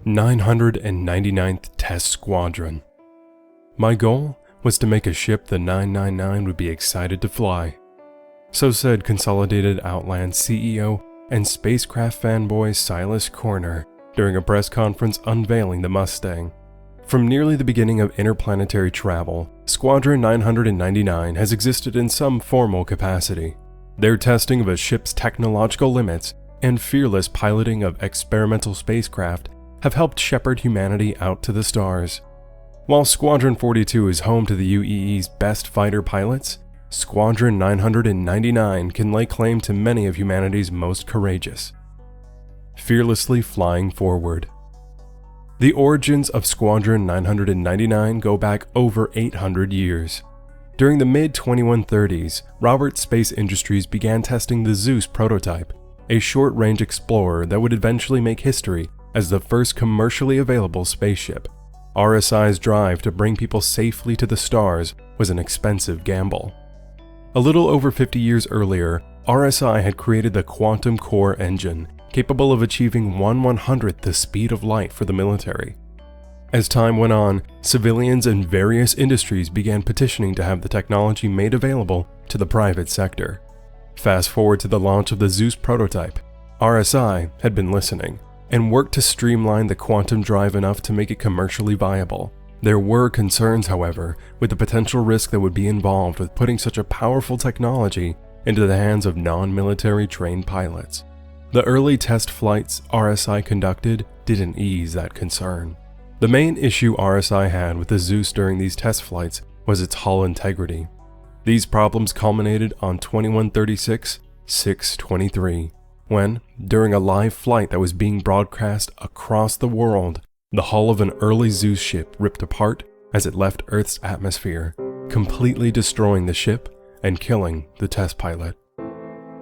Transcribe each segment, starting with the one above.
999th Test Squadron. My goal was to make a ship the 999 would be excited to fly. So said Consolidated Outland CEO and spacecraft fanboy Silas Corner during a press conference unveiling the Mustang. From nearly the beginning of interplanetary travel, Squadron 999 has existed in some formal capacity. Their testing of a ship's technological limits and fearless piloting of experimental spacecraft have helped shepherd humanity out to the stars. While Squadron 42 is home to the UEE's best fighter pilots, Squadron 999 can lay claim to many of humanity's most courageous. Fearlessly flying forward. The origins of Squadron 999 go back over 800 years. During the mid-2130s, Robert Space Industries began testing the Zeus prototype, a short-range explorer that would eventually make history as the first commercially available spaceship. RSI's drive to bring people safely to the stars was an expensive gamble. A little over 50 years earlier, RSI had created the Quantum Core engine, capable of achieving 1/100th the speed of light for the military. As time went on, civilians and various industries began petitioning to have the technology made available to the private sector. Fast forward to the launch of the Zeus prototype, RSI had been listening and worked to streamline the quantum drive enough to make it commercially viable. There were concerns, however, with the potential risk that would be involved with putting such a powerful technology into the hands of non-military trained pilots. The early test flights RSI conducted didn't ease that concern. The main issue RSI had with the Zeus during these test flights was its hull integrity. These problems culminated on 2136-623, when, during a live flight that was being broadcast across the world, the hull of an early Zeus ship ripped apart as it left Earth's atmosphere, completely destroying the ship and killing the test pilot.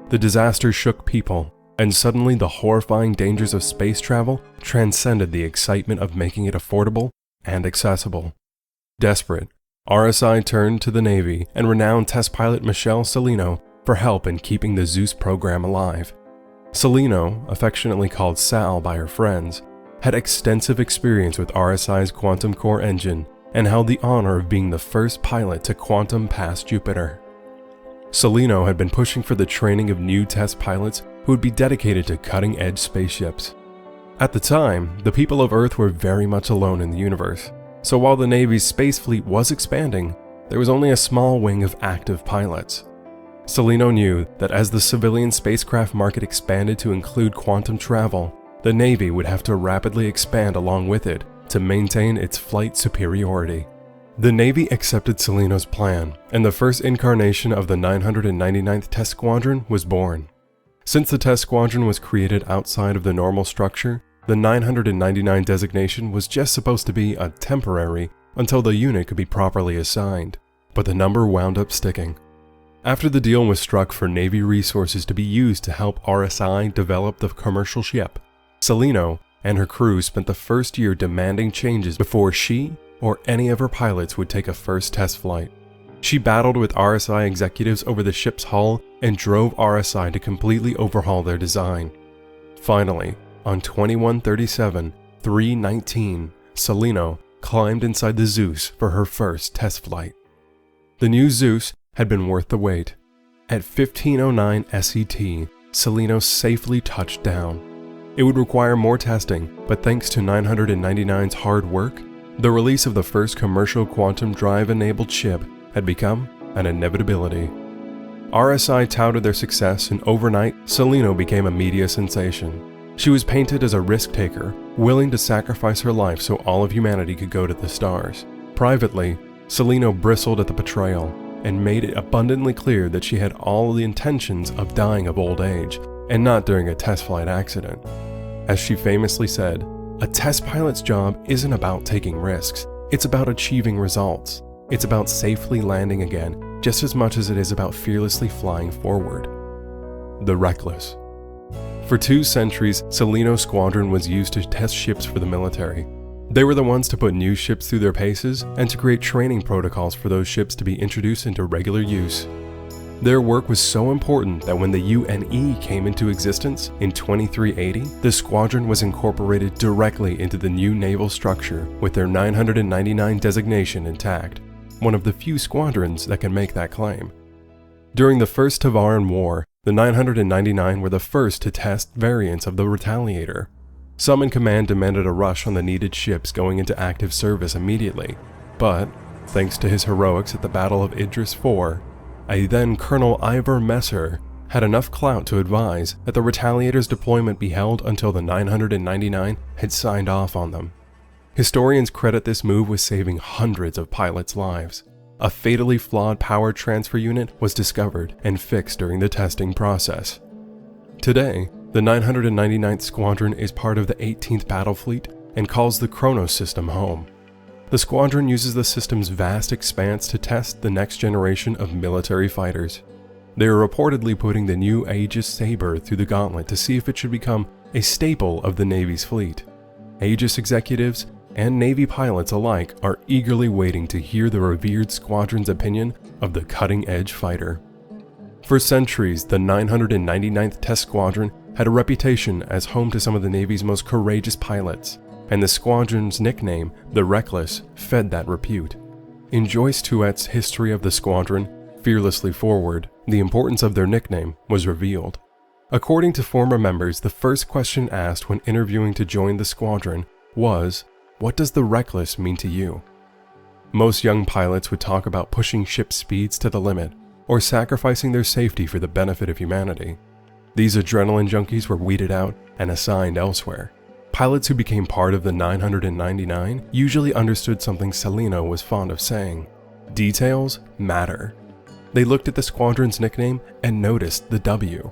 The disaster shook people, and suddenly the horrifying dangers of space travel transcended the excitement of making it affordable and accessible. Desperate, RSI turned to the Navy and renowned test pilot Michelle Cellino for help in keeping the Zeus program alive. Cellino, affectionately called Sal by her friends, had extensive experience with RSI's Quantum Core engine and held the honor of being the first pilot to quantum pass Jupiter. Cellino had been pushing for the training of new test pilots who would be dedicated to cutting-edge spaceships. At the time, the people of Earth were very much alone in the universe, so while the Navy's space fleet was expanding, there was only a small wing of active pilots. Cellino knew that as the civilian spacecraft market expanded to include quantum travel, the Navy would have to rapidly expand along with it to maintain its flight superiority. The Navy accepted Cellino's plan, and the first incarnation of the 999th Test Squadron was born. Since the Test Squadron was created outside of the normal structure, the 999 designation was just supposed to be a temporary until the unit could be properly assigned, but the number wound up sticking. After the deal was struck for Navy resources to be used to help RSI develop the commercial ship, Cellino and her crew spent the first year demanding changes before she or any of her pilots would take a first test flight. She battled with RSI executives over the ship's hull and drove RSI to completely overhaul their design. Finally, on 2137-319, Cellino climbed inside the Zeus for her first test flight. The new Zeus had been worth the wait. At 1509 SET, Cellino safely touched down. It would require more testing, but thanks to 999's hard work, the release of the first commercial quantum drive-enabled ship had become an inevitability. RSI touted their success, and overnight, Cellino became a media sensation. She was painted as a risk-taker, willing to sacrifice her life so all of humanity could go to the stars. Privately, Cellino bristled at the portrayal and made it abundantly clear that she had all the intentions of dying of old age, and not during a test flight accident. As she famously said, "A test pilot's job isn't about taking risks, it's about achieving results. It's about safely landing again, just as much as it is about fearlessly flying forward." The reckless. For 2 centuries, Cellino's squadron was used to test ships for the military. They were the ones to put new ships through their paces and to create training protocols for those ships to be introduced into regular use. Their work was so important that when the UNE came into existence in 2380, the squadron was incorporated directly into the new naval structure with their 999 designation intact, one of the few squadrons that can make that claim. During the First Tavaran War, the 999 were the first to test variants of the Retaliator. Some in command demanded a rush on the needed ships going into active service immediately, but, thanks to his heroics at the Battle of Idris IV, a then Colonel Ivor Messer had enough clout to advise that the Retaliator's deployment be held until the 999 had signed off on them. Historians credit this move with saving hundreds of pilots' lives. A fatally flawed power transfer unit was discovered and fixed during the testing process. Today, the 999th Squadron is part of the 18th Battle Fleet and calls the Kronos system home. The squadron uses the system's vast expanse to test the next generation of military fighters. They are reportedly putting the new Aegis Saber through the gauntlet to see if it should become a staple of the Navy's fleet. Aegis executives and Navy pilots alike are eagerly waiting to hear the revered squadron's opinion of the cutting-edge fighter. For centuries, the 999th Test Squadron had a reputation as home to some of the Navy's most courageous pilots, and the squadron's nickname, the Reckless, fed that repute. In Joyce Tuet's History of the Squadron, Fearlessly Forward, the importance of their nickname was revealed. According to former members, the first question asked when interviewing to join the squadron was, "What does the Reckless mean to you?" Most young pilots would talk about pushing ship speeds to the limit or sacrificing their safety for the benefit of humanity. These adrenaline junkies were weeded out and assigned elsewhere. Pilots who became part of the 999 usually understood something Salino was fond of saying: details matter. They looked at the squadron's nickname and noticed the W.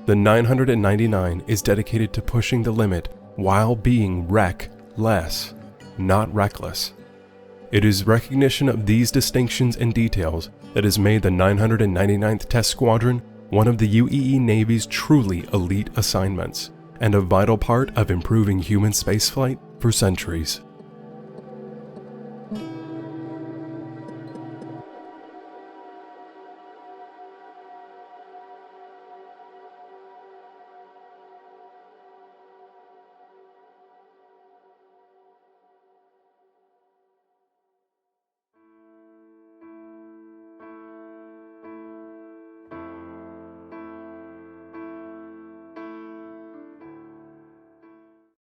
The 999 is dedicated to pushing the limit while being wreck-less, not reckless. It is recognition of these distinctions and details that has made the 999th Test Squadron one of the UEE Navy's truly elite assignments, and a vital part of improving human spaceflight for centuries.